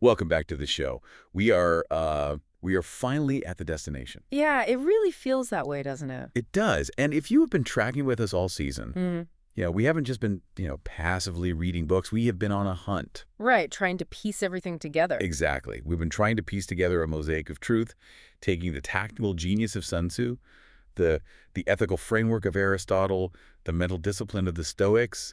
Welcome back to the show. We are finally at the destination. Yeah, it really feels that way, doesn't it? It does. And if you have been tracking with us all season, Mm. we haven't just been, passively reading books. We have been on a hunt. Right, trying to piece everything together. Exactly. We've been trying to piece together a mosaic of truth, taking the tactical genius of Sun Tzu, the ethical framework of Aristotle, the mental discipline of the Stoics,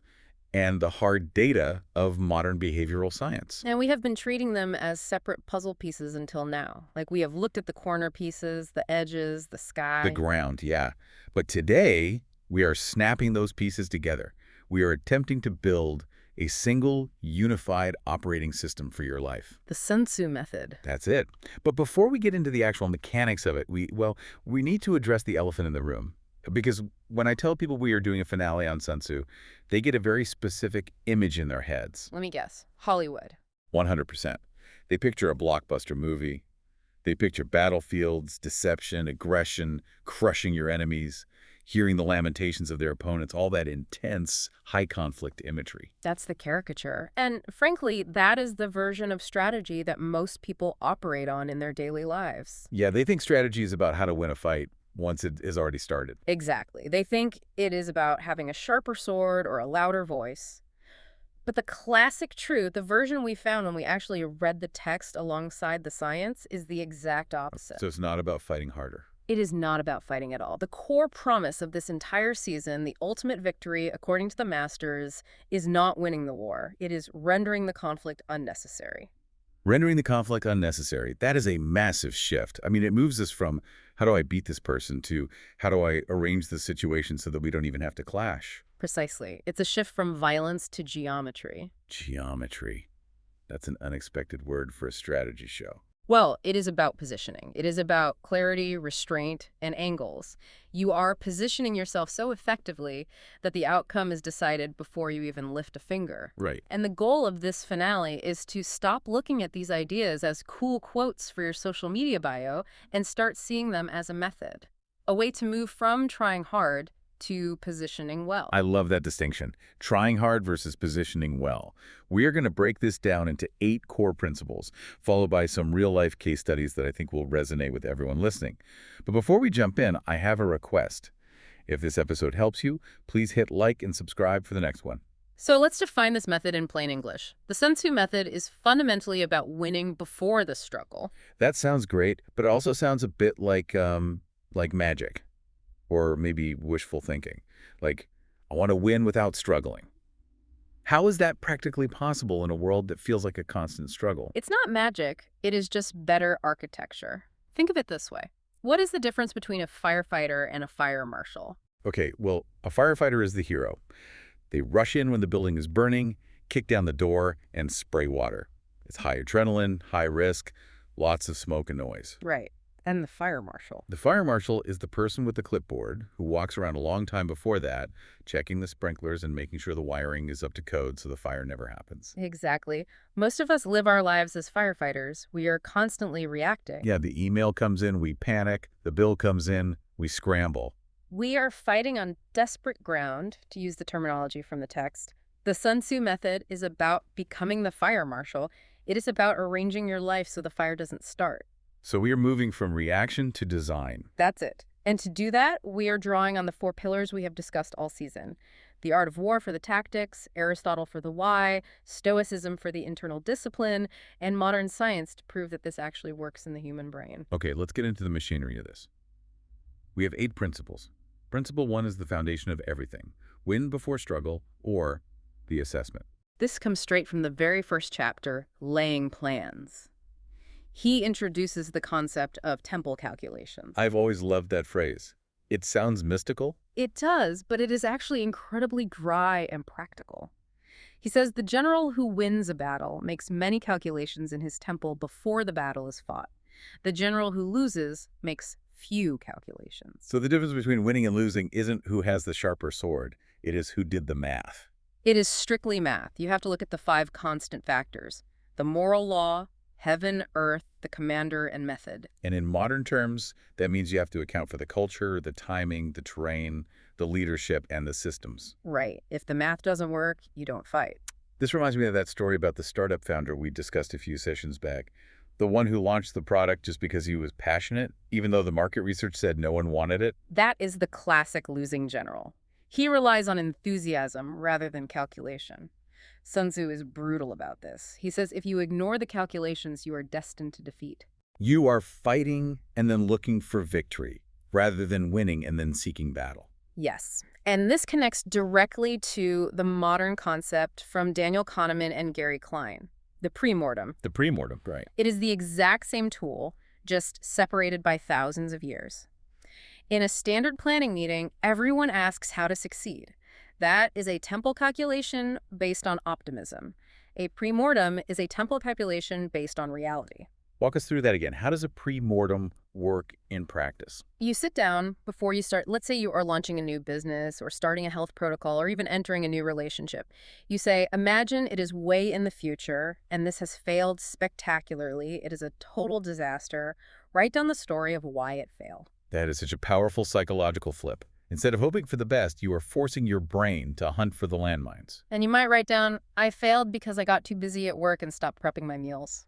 and the hard data of modern behavioral science. And we have been treating them as separate puzzle pieces until now. Like we have looked at the corner pieces, the edges, the The sky. ground, yeah. But today, we are snapping those pieces together. We are attempting to build a single, unified operating system for your life. The Sun Tzu method. That's it. But before we get into the actual mechanics of it, we need to address the elephant in the room. Because when I tell people we are doing a finale on Sun Tzu, they get a very specific image in their heads. Let me guess. Hollywood. 100%. They picture a blockbuster movie. They picture battlefields, deception, aggression, crushing your enemies, hearing the lamentations of their opponents, all that intense, high-conflict imagery. That's the caricature. And frankly, that is the version of strategy that most people operate on in their daily lives. Yeah, they think strategy is about how to win a fight once it is already started. Exactly. They think it is about having a sharper sword or a louder voice. But the classic truth, the version we found when we actually read the text alongside the science, is the exact opposite. So it's not about fighting harder. It is not about fighting at all. The core promise of this entire season, the ultimate victory, according to the masters, is not winning the war. It is rendering the conflict unnecessary. Rendering the conflict unnecessary, that is a massive shift. I mean, it moves us from how do I beat this person to how do I arrange the situation so that we don't even have to clash. Precisely. It's a shift from violence to geometry. Geometry. That's an unexpected word for a strategy show. Well, it is about positioning. It is about clarity, restraint, and angles. You are positioning yourself so effectively that the outcome is decided before you even lift a finger. Right. And the goal of this finale is to stop looking at these ideas as cool quotes for your social media bio and start seeing them as a method, a way to move from trying hard to positioning well. I love that distinction. Trying hard versus positioning well. We are going to break this down into 8 core principles, followed by some real-life case studies that I think will resonate with everyone listening. But before we jump in, I have a request. If this episode helps you, please hit like and subscribe for the next one. So let's define this method in plain English. The Sun Tzu method is fundamentally about winning before the struggle. That sounds great, but it also sounds a bit like magic. Or maybe wishful thinking. Like, I want to win without struggling. How is that practically possible in a world that feels like a constant struggle? It's not magic, it is just better architecture. Think of it this way. What is the difference between a firefighter and a fire marshal? Okay, well, a firefighter is the hero. They rush in when the building is burning, kick down the door, and spray water. It's high adrenaline, high risk, lots of smoke and noise. Right. And the fire marshal. The fire marshal is the person with the clipboard who walks around a long time before that, checking the sprinklers and making sure the wiring is up to code so the fire never happens. Exactly. Most of us live our lives as firefighters. We are constantly reacting. Yeah, the email comes in, we panic. The bill comes in, we scramble. We are fighting on desperate ground, to use the terminology from the text. The Sun Tzu method is about becoming the fire marshal. It is about arranging your life so the fire doesn't start. So we are moving from reaction to design. That's it. And to do that, we are drawing on the 4 pillars we have discussed all season. The art of war for the tactics, Aristotle for the why, Stoicism for the internal discipline, and modern science to prove that this actually works in the human brain. Okay, let's get into the machinery of this. We have 8 principles. Principle 1 is the foundation of everything. Win before struggle, or the assessment. This comes straight from the very first chapter, Laying Plans. He introduces the concept of temple calculations. I've always loved that phrase. It sounds mystical. It does, but it is actually incredibly dry and practical. He says the general who wins a battle makes many calculations in his temple before the battle is fought. The general who loses makes few calculations. So the difference between winning and losing isn't who has the sharper sword. It is who did the math. It is strictly math. You have to look at the 5 constant factors: the moral law, heaven, earth, the commander, and method. And in modern terms, that means you have to account for the culture, the timing, the terrain, the leadership, and the systems. Right. If the math doesn't work, you don't fight. This reminds me of that story about the startup founder we discussed a few sessions back. The one who launched the product just because he was passionate, even though the market research said no one wanted it. That is the classic losing general. He relies on enthusiasm rather than calculation. Sun Tzu is brutal about this. He says if you ignore the calculations, you are destined to defeat. You are fighting and then looking for victory, rather than winning and then seeking battle. Yes. And this connects directly to the modern concept from Daniel Kahneman and Gary Klein, the premortem. The premortem, right. It is the exact same tool, just separated by thousands of years. In a standard planning meeting, everyone asks how to succeed. That is a temple calculation based on optimism. A premortem is a temple calculation based on reality. Walk us through that again. How does a premortem work in practice? You sit down before you start. Let's say you are launching a new business or starting a health protocol or even entering a new relationship. You say, imagine it is way in the future and this has failed spectacularly. It is a total disaster. Write down the story of why it failed. That is such a powerful psychological flip. Instead of hoping for the best, you are forcing your brain to hunt for the landmines. And you might write down, I failed because I got too busy at work and stopped prepping my meals.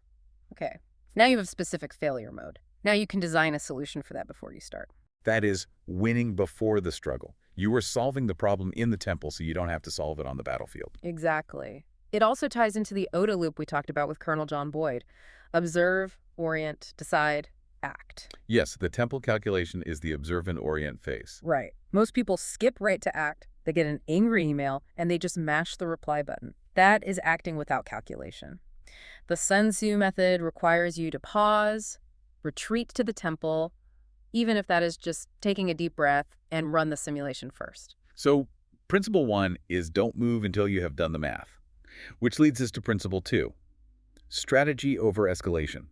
Okay. Now you have specific failure mode. Now you can design a solution for that before you start. That is winning before the struggle. You are solving the problem in the temple so you don't have to solve it on the battlefield. Exactly. It also ties into the ODA loop we talked about with Colonel John Boyd. Observe, orient, decide, act. Yes, the temple calculation is the observe and orient phase. Right. Most people skip right to act. They get an angry email and they just mash the reply button. That is acting without calculation. The Sun Tzu method requires you to pause, retreat to the temple, even if that is just taking a deep breath, and run the simulation first. So principle 1 is don't move until you have done the math, which leads us to principle 2, strategy over escalation.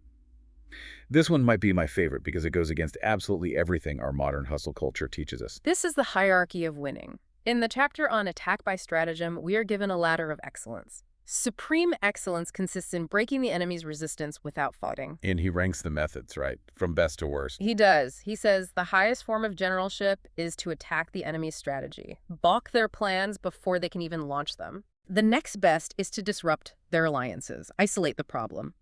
This one might be my favorite because it goes against absolutely everything our modern hustle culture teaches us. This is the hierarchy of winning. In the chapter on attack by stratagem, we are given a ladder of excellence. Supreme excellence consists in breaking the enemy's resistance without fighting. And he ranks the methods, right? From best to worst. He does. He says the highest form of generalship is to attack the enemy's strategy, balk their plans before they can even launch them. The next best is to disrupt their alliances, isolate the problem.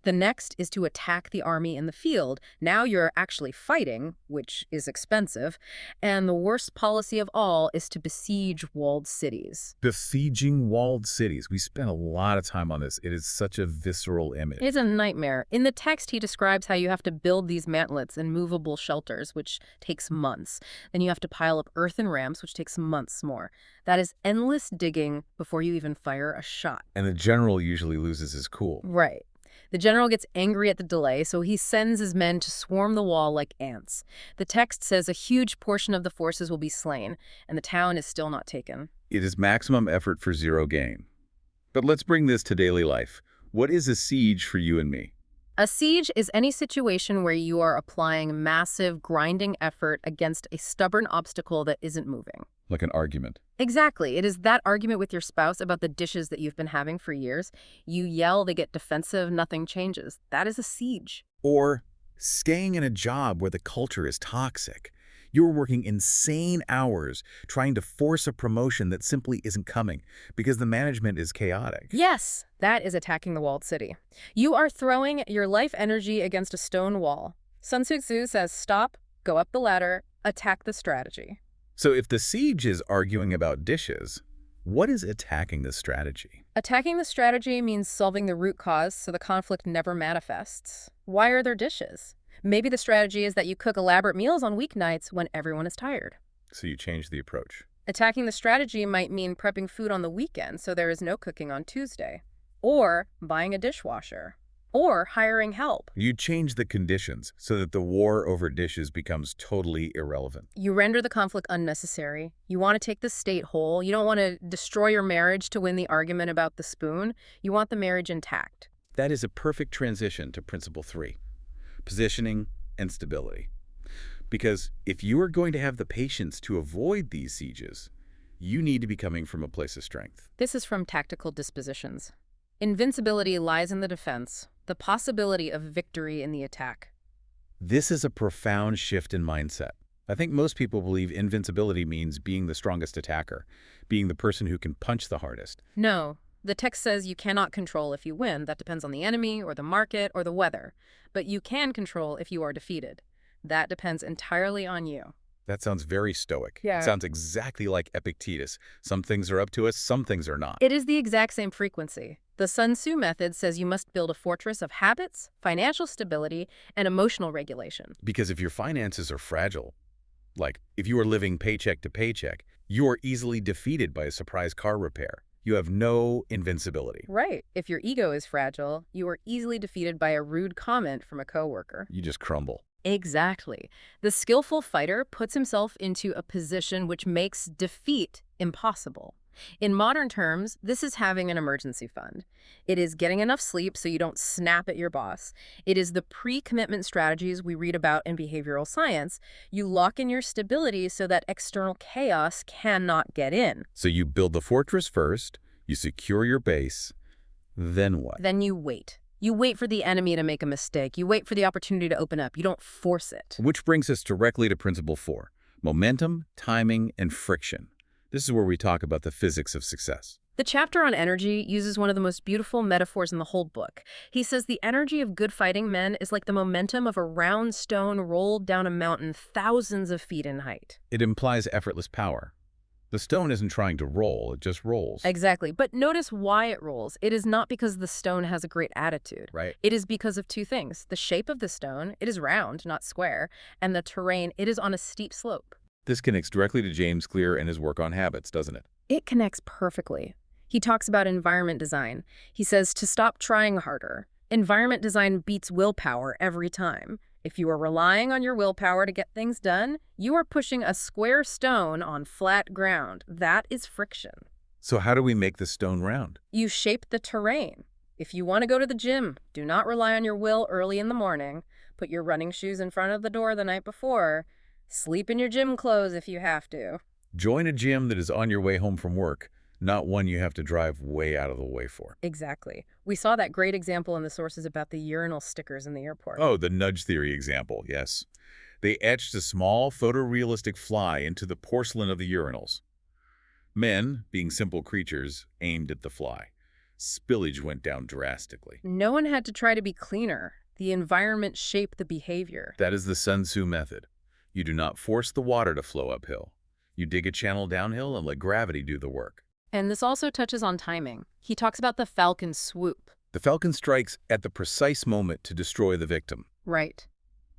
The next is to attack the army in the field. Now you're actually fighting, which is expensive. And the worst policy of all is to besiege walled cities. Besieging walled cities. We spent a lot of time on this. It is such a visceral image. It's a nightmare. In the text, he describes how you have to build these mantlets and movable shelters, which takes months. Then you have to pile up earthen ramps, which takes months more. That is endless digging before you even fire a shot. And the general usually loses his cool. Right. The general gets angry at the delay, so he sends his men to swarm the wall like ants. The text says a huge portion of the forces will be slain, and the town is still not taken. It is maximum effort for zero gain. But let's bring this to daily life. What is a siege for you and me? A siege is any situation where you are applying massive, grinding effort against a stubborn obstacle that isn't moving. Like an argument. Exactly. It is that argument with your spouse about the dishes that you've been having for years. You yell, they get defensive, nothing changes. That is a siege. Or staying in a job where the culture is toxic. You're working insane hours trying to force a promotion that simply isn't coming because the management is chaotic. Yes, that is attacking the walled city. You are throwing your life energy against a stone wall. Sun Tzu says stop, go up the ladder, attack the strategy. So if the siege is arguing about dishes, what is attacking the strategy? Attacking the strategy means solving the root cause so the conflict never manifests. Why are there dishes? Maybe the strategy is that you cook elaborate meals on weeknights when everyone is tired. So you change the approach. Attacking the strategy might mean prepping food on the weekend so there is no cooking on Tuesday. Or buying a dishwasher. Or hiring help. You change the conditions so that the war over dishes becomes totally irrelevant. You render the conflict unnecessary. You want to take the state whole. You don't want to destroy your marriage to win the argument about the spoon. You want the marriage intact. That is a perfect transition to principle 3, positioning and stability. Because if you are going to have the patience to avoid these sieges, you need to be coming from a place of strength. This is from Tactical Dispositions. Invincibility lies in the defense, the possibility of victory in the attack. This is a profound shift in mindset. I think most people believe invincibility means being the strongest attacker, being the person who can punch the hardest. No, The text says you cannot control if you win. That depends on the enemy or the market or the weather. But you can control if you are defeated. That depends entirely on you. That sounds very stoic. It Yeah. sounds exactly like Epictetus. Some things are up to us, some things are not. It is the exact same frequency. The Sun Tzu method says you must build a fortress of habits, financial stability, and emotional regulation. Because if your finances are fragile, like if you are living paycheck to paycheck, you are easily defeated by a surprise car repair. You have no invincibility. Right. If your ego is fragile, you are easily defeated by a rude comment from a coworker. You just crumble. Exactly. The skillful fighter puts himself into a position which makes defeat impossible. In modern terms, this is having an emergency fund. It is getting enough sleep so you don't snap at your boss. It is the pre-commitment strategies we read about in behavioral science. You lock in your stability so that external chaos cannot get in. So you build the fortress first, you secure your base, then what? Then you wait. You wait for the enemy to make a mistake. You wait for the opportunity to open up. You don't force it. Which brings us directly to Principle 4, momentum, timing, and friction. This is where we talk about the physics of success. The chapter on energy uses one of the most beautiful metaphors in the whole book. He says the energy of good fighting men is like the momentum of a round stone rolled down a mountain thousands of feet in height. It implies effortless power. The stone isn't trying to roll, it just rolls. Exactly. But notice why it rolls. It is not because the stone has a great attitude. Right. It is because of two things. The shape of the stone, it is round, not square, and the terrain, it is on a steep slope. This connects directly to James Clear and his work on habits, doesn't it? It connects perfectly. He talks about environment design. He says to stop trying harder. Environment design beats willpower every time. If you are relying on your willpower to get things done, you are pushing a square stone on flat ground. That is friction. So how do we make the stone round? You shape the terrain. If you want to go to the gym, do not rely on your will early in the morning. Put your running shoes in front of the door the night before. Sleep in your gym clothes if you have to. Join a gym that is on your way home from work, not one you have to drive way out of the way for. Exactly. We saw that great example in the sources about the urinal stickers in the airport. Oh, the nudge theory example, yes. They etched a small photorealistic fly into the porcelain of the urinals. Men, being simple creatures, aimed at the fly. Spillage went down drastically. No one had to try to be cleaner. The environment shaped the behavior. That is the Sun Tzu method. You do not force the water to flow uphill. You dig a channel downhill and let gravity do the work. And this also touches on timing. He talks about the falcon swoop. The falcon strikes at the precise moment to destroy the victim. Right.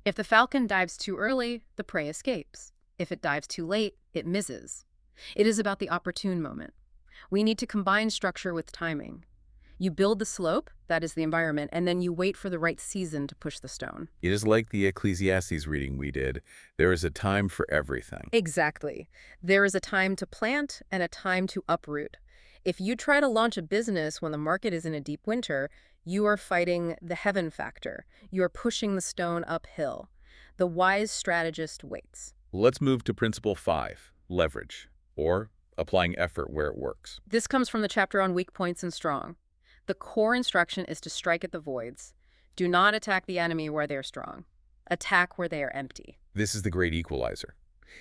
If the falcon dives too early, the prey escapes. If it dives too late, it misses. It is about the opportune moment. We need to combine structure with timing. You build the slope, that is the environment, and then you wait for the right season to push the stone. It is like the Ecclesiastes reading we did. There is a time for everything. Exactly. There is a time to plant and a time to uproot. If you try to launch a business when the market is in a deep winter, you are fighting the heaven factor. You are pushing the stone uphill. The wise strategist waits. Let's move to Principle 5, leverage, or applying effort where it works. This comes from the chapter on weak points and strong. The core instruction is to strike at the voids. Do not attack the enemy where they are strong. Attack where they are empty. This is the great equalizer.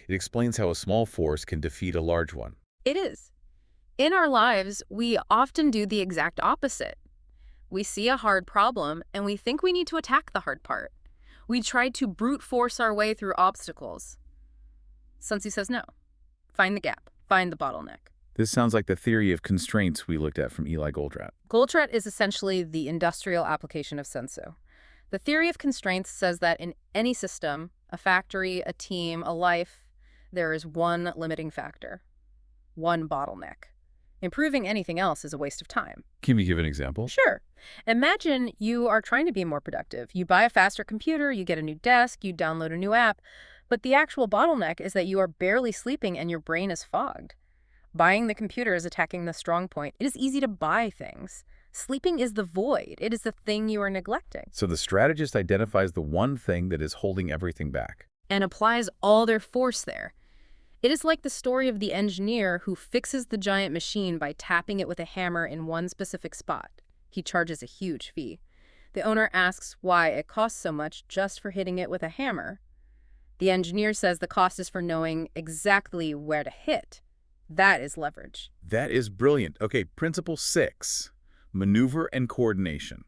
It explains how a small force can defeat a large one. It is. In our lives, we often do the exact opposite. We see a hard problem and we think we need to attack the hard part. We try to brute force our way through obstacles. Sun Tzu says no. Find the gap. Find the bottleneck. This sounds like the theory of constraints we looked at from Eli Goldratt. Goldratt is essentially the industrial application of Sun Tzu. The theory of constraints says that in any system, a factory, a team, a life, there is one limiting factor, one bottleneck. Improving anything else is a waste of time. Can you give an example? Sure. Imagine you are trying to be more productive. You buy a faster computer, you get a new desk, you download a new app, but the actual bottleneck is that you are barely sleeping and your brain is fogged. Buying the computer is attacking the strong point. It is easy to buy things. Sleeping is the void. It is the thing you are neglecting. So the strategist identifies the one thing that is holding everything back. And applies all their force there. It is like the story of the engineer who fixes the giant machine by tapping it with a hammer in one specific spot. He charges a huge fee. The owner asks why it costs so much just for hitting it with a hammer. The engineer says the cost is for knowing exactly where to hit. That is leverage. That is brilliant. Okay, principle 6, maneuver and coordination.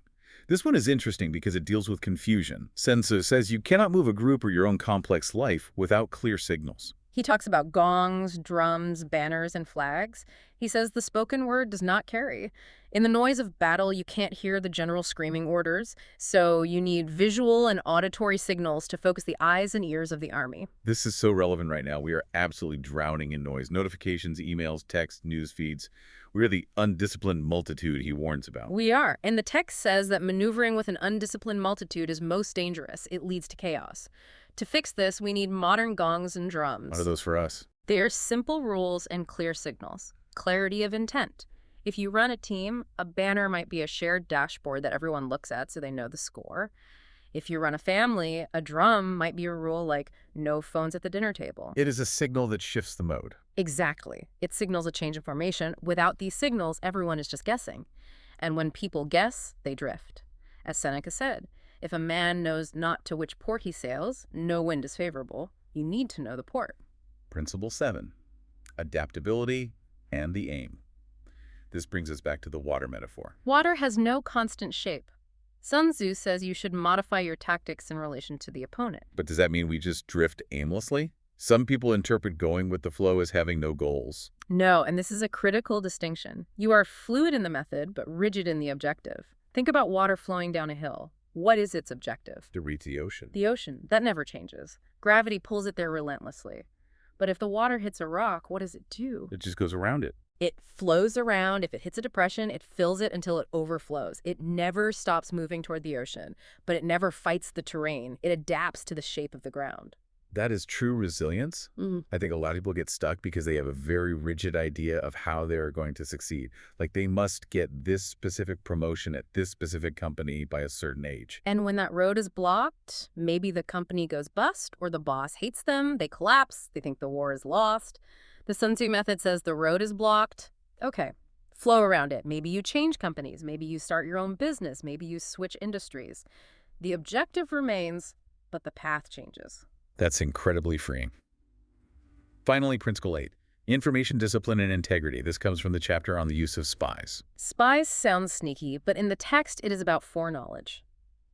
This one is interesting because it deals with confusion. Sensu says you cannot move a group or your own complex life without clear signals. He talks about gongs, drums, banners, and flags. He says the spoken word does not carry. In the noise of battle, you can't hear the general screaming orders, so you need visual and auditory signals to focus the eyes and ears of the army. This is so relevant right now. We are absolutely drowning in noise. Notifications, emails, texts, news feeds. We are the undisciplined multitude he warns about. We are, and the text says that maneuvering with an undisciplined multitude is most dangerous. It leads to chaos. To fix this, we need modern gongs and drums. What are those for us? They are simple rules and clear signals. Clarity of intent. If you run a team, a banner might be a shared dashboard that everyone looks at so they know the score. If you run a family, a drum might be a rule like no phones at the dinner table. It is a signal that shifts the mode. Exactly. It signals a change in formation. Without these signals, everyone is just guessing. And when people guess, they drift. As Seneca said, if a man knows not to which port he sails, no wind is favorable. You need to know the port. Principle 7, adaptability and the aim. This brings us back to the water metaphor. Water has no constant shape. Sun Tzu says you should modify your tactics in relation to the opponent. But does that mean we just drift aimlessly? Some people interpret going with the flow as having no goals. No, and this is a critical distinction. You are fluid in the method, but rigid in the objective. Think about water flowing down a hill. What is its objective? To reach the ocean. The ocean. That never changes. Gravity pulls it there relentlessly. But if the water hits a rock, what does it do? It just goes around it. It flows around. If it hits a depression, it fills it until it overflows. It never stops moving toward the ocean, but it never fights the terrain. It adapts to the shape of the ground. That is true resilience. I think a lot of people get stuck because they have a very rigid idea of how they're going to succeed. Like they must get this specific promotion at this specific company by a certain age. And when that road is blocked, maybe the company goes bust or the boss hates them, they collapse, they think the war is lost. The Sun Tzu method says the road is blocked. Okay, flow around it. Maybe you change companies. Maybe you start your own business. Maybe you switch industries. The objective remains, but the path changes. That's incredibly freeing. Finally, Principle 8, information discipline and integrity. This comes from the chapter on the use of spies. Spies sound sneaky, but in the text it is about foreknowledge.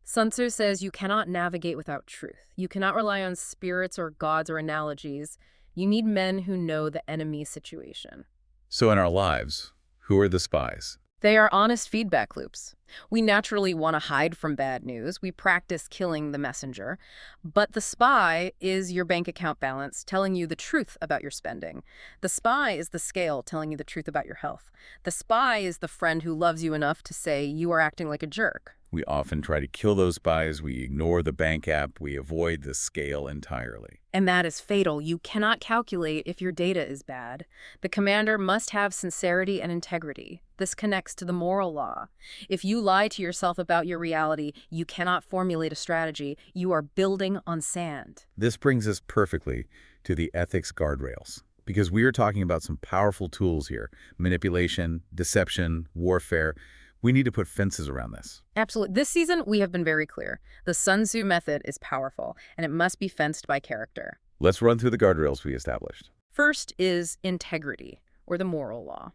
Sun Tzu says you cannot navigate without truth. You cannot rely on spirits or gods or analogies. You need men who know the enemy's situation. So in our lives, who are the spies? They are honest feedback loops. We naturally want to hide from bad news. We practice killing the messenger. But the spy is your bank account balance telling you the truth about your spending. The spy is the scale telling you the truth about your health. The spy is the friend who loves you enough to say you are acting like a jerk. We often try to kill those spies. We ignore the bank app. We avoid the scale entirely. And that is fatal. You cannot calculate if your data is bad. The commander must have sincerity and integrity. This connects to the moral law. If you lie to yourself about your reality, you cannot formulate a strategy. You are building on sand. This brings us perfectly to the ethics guardrails, because we are talking about some powerful tools here: manipulation, deception, warfare. We need to put fences around this. Absolutely. This season, we have been very clear. The Sun Tzu method is powerful, and it must be fenced by character. Let's run through the guardrails we established. First is integrity, or the moral law.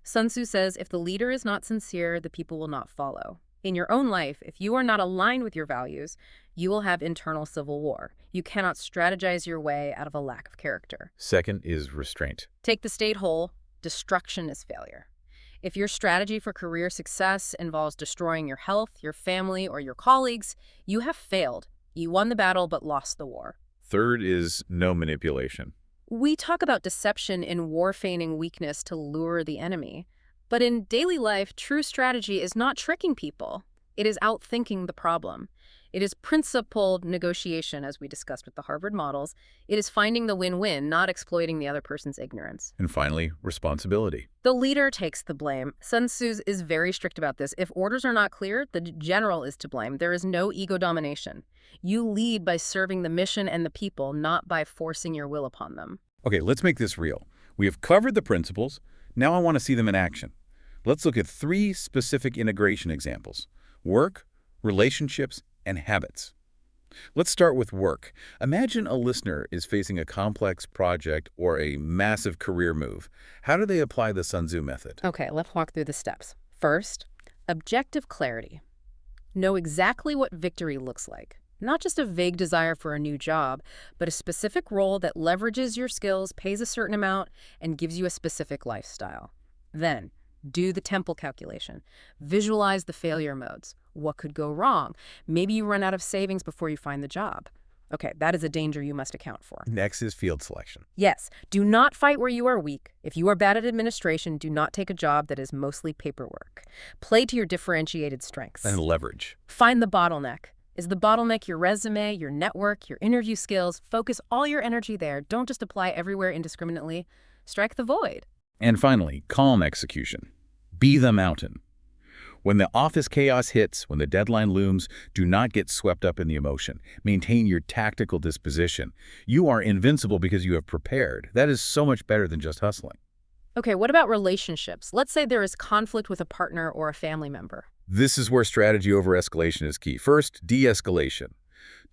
Sun Tzu says if the leader is not sincere, the people will not follow. In your own life, if you are not aligned with your values, you will have internal civil war. You cannot strategize your way out of a lack of character. Second is restraint. Take the state whole. Destruction is failure. If your strategy for career success involves destroying your health, your family, or your colleagues, you have failed. You won the battle but lost the war. Third is no manipulation. We talk about deception in war feigning weakness to lure the enemy. But in daily life, true strategy is not tricking people. It is outthinking the problem. It is principled negotiation, as we discussed with the Harvard models. It is finding the win-win, not exploiting the other person's ignorance. And finally, responsibility. The leader takes the blame. Sun Tzu is very strict about this. If orders are not clear, the general is to blame. There is no ego domination. You lead by serving the mission and the people, not by forcing your will upon them. Okay, let's make this real. We have covered the principles. Now I want to see them in action. Let's look at 3 specific integration examples: work, relationships, and habits. Let's start with work. Imagine a listener is facing a complex project or a massive career move. How do they apply the Sun Tzu method? Okay, let's walk through the steps. First, objective clarity. Know exactly what victory looks like. Not just a vague desire for a new job, but a specific role that leverages your skills, pays a certain amount, and gives you a specific lifestyle. Then, do the temple calculation. Visualize the failure modes. What could go wrong? Maybe you run out of savings before you find the job. Okay, that is a danger you must account for. Next is field selection. Yes, do not fight where you are weak. If you are bad at administration, do not take a job that is mostly paperwork. Play to your differentiated strengths. And leverage. Find the bottleneck. Is the bottleneck your resume, your network, your interview skills? Focus all your energy there. Don't just apply everywhere indiscriminately. Strike the void. And finally, calm execution. Be the mountain. When the office chaos hits, when the deadline looms, do not get swept up in the emotion. Maintain your tactical disposition. You are invincible because you have prepared. That is so much better than just hustling. Okay, what about relationships? Let's say there is conflict with a partner or a family member. This is where strategy over escalation is key. First, de-escalation.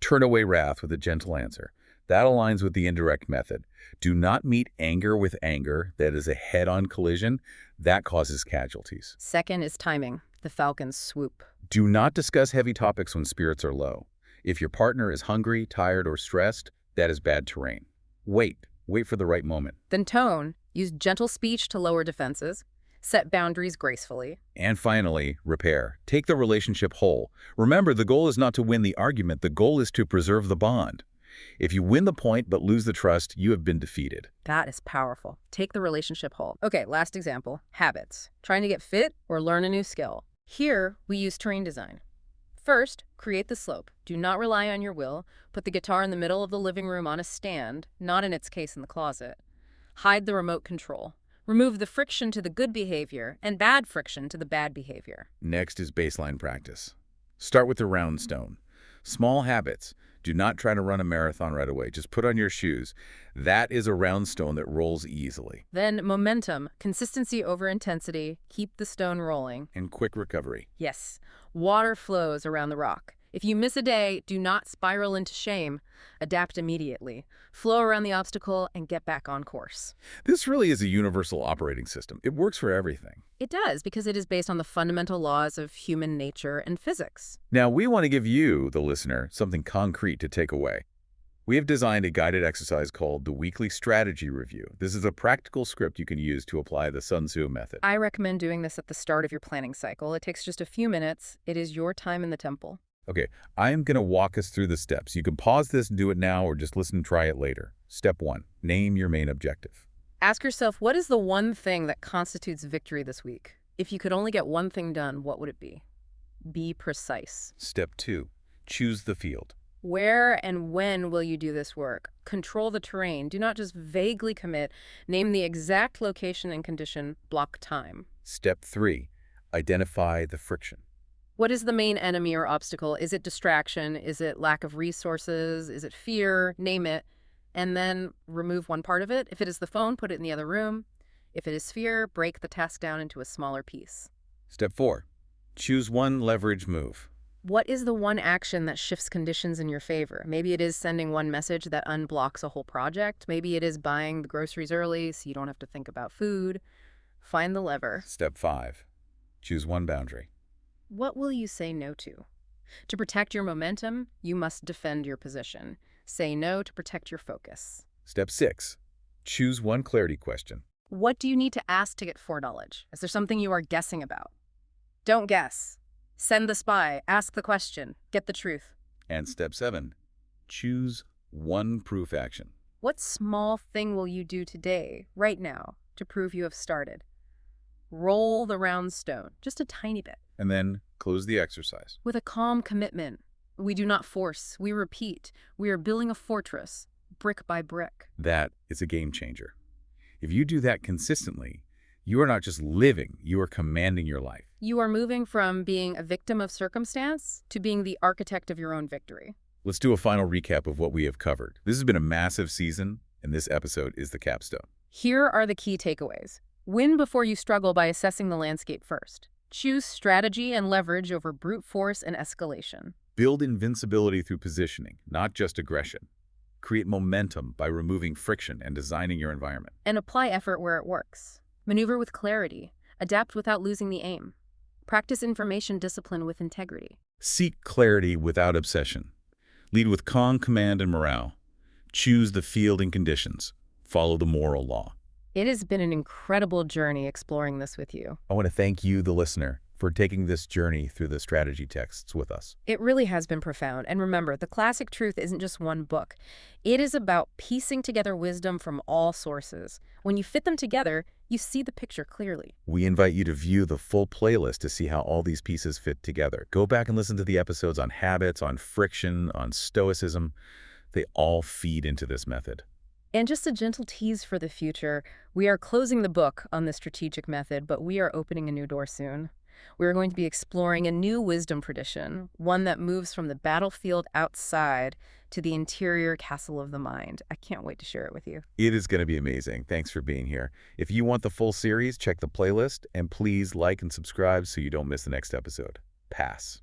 Turn away wrath with a gentle answer. That aligns with the indirect method. Do not meet anger with anger. That is a head-on collision. That causes casualties. Second is timing, the falcon's swoop. Do not discuss heavy topics when spirits are low. If your partner is hungry, tired, or stressed, that is bad terrain. Wait for the right moment. Then tone, use gentle speech to lower defenses. Set boundaries gracefully. And finally, repair. Take the relationship whole. Remember, the goal is not to win the argument. The goal is to preserve the bond. If you win the point but lose the trust, you have been defeated. That is powerful. Take the relationship whole. Okay, last example. Habits. Trying to get fit or learn a new skill. Here, we use terrain design. First, create the slope. Do not rely on your will. Put the guitar in the middle of the living room on a stand, not in its case in the closet. Hide the remote control. Remove the friction to the good behavior and bad friction to the bad behavior. Next is baseline practice. Start with the round stone. Small habits. Do not try to run a marathon right away. Just put on your shoes. That is a round stone that rolls easily. Then momentum, consistency over intensity, keep the stone rolling. And quick recovery. Yes, water flows around the rock. If you miss a day, do not spiral into shame. Adapt immediately. Flow around the obstacle and get back on course. This really is a universal operating system. It works for everything. It does, because it is based on the fundamental laws of human nature and physics. Now, we want to give you, the listener, something concrete to take away. We have designed a guided exercise called the Weekly Strategy Review. This is a practical script you can use to apply the Sun Tzu method. I recommend doing this at the start of your planning cycle. It takes just a few minutes. It is your time in the temple. Okay, I am going to walk us through the steps. You can pause this and do it now or just listen and try it later. Step 1, name your main objective. Ask yourself, what is the one thing that constitutes victory this week? If you could only get one thing done, what would it be? Be precise. Step 2, choose the field. Where and when will you do this work? Control the terrain. Do not just vaguely commit. Name the exact location and condition. Block time. Step 3, identify the friction. What is the main enemy or obstacle? Is it distraction? Is it lack of resources? Is it fear? Name it. And then remove one part of it. If it is the phone, put it in the other room. If it is fear, break the task down into a smaller piece. Step 4, choose one leverage move. What is the one action that shifts conditions in your favor? Maybe it is sending one message that unblocks a whole project. Maybe it is buying the groceries early so you don't have to think about food. Find the lever. Step 5, choose one boundary. What will you say no to? To protect your momentum, you must defend your position. Say no to protect your focus. Step 6, choose one clarity question. What do you need to ask to get foreknowledge? Is there something you are guessing about? Don't guess. Send the spy. Ask the question. Get the truth. And step 7, choose one proof action. What small thing will you do today, right now, to prove you have started? Roll the round stone, just a tiny bit. And then close the exercise. With a calm commitment. We do not force. We repeat. We are building a fortress, brick by brick. That is a game changer. If you do that consistently, you are not just living, you are commanding your life. You are moving from being a victim of circumstance to being the architect of your own victory. Let's do a final recap of what we have covered. This has been a massive season, and this episode is the capstone. Here are the key takeaways. Win before you struggle by assessing the landscape first. Choose strategy and leverage over brute force and escalation. Build invincibility through positioning, not just aggression. Create momentum by removing friction and designing your environment. And apply effort where it works. Maneuver with clarity. Adapt without losing the aim. Practice information discipline with integrity. Seek clarity without obsession. Lead with calm command and morale. Choose the field and conditions. Follow the moral law. It has been an incredible journey exploring this with you. I want to thank you, the listener, for taking this journey through the strategy texts with us. It really has been profound. And remember, The Classic Truth isn't just one book. It is about piecing together wisdom from all sources. When you fit them together, you see the picture clearly. We invite you to view the full playlist to see how all these pieces fit together. Go back and listen to the episodes on habits, on friction, on stoicism. They all feed into this method. And just a gentle tease for the future, we are closing the book on the strategic method, but we are opening a new door soon. We're going to be exploring a new wisdom tradition, one that moves from the battlefield outside to the interior castle of the mind. I can't wait to share it with you. It is going to be amazing. Thanks for being here. If you want the full series, check the playlist, and please like and subscribe so you don't miss the next episode. Pass.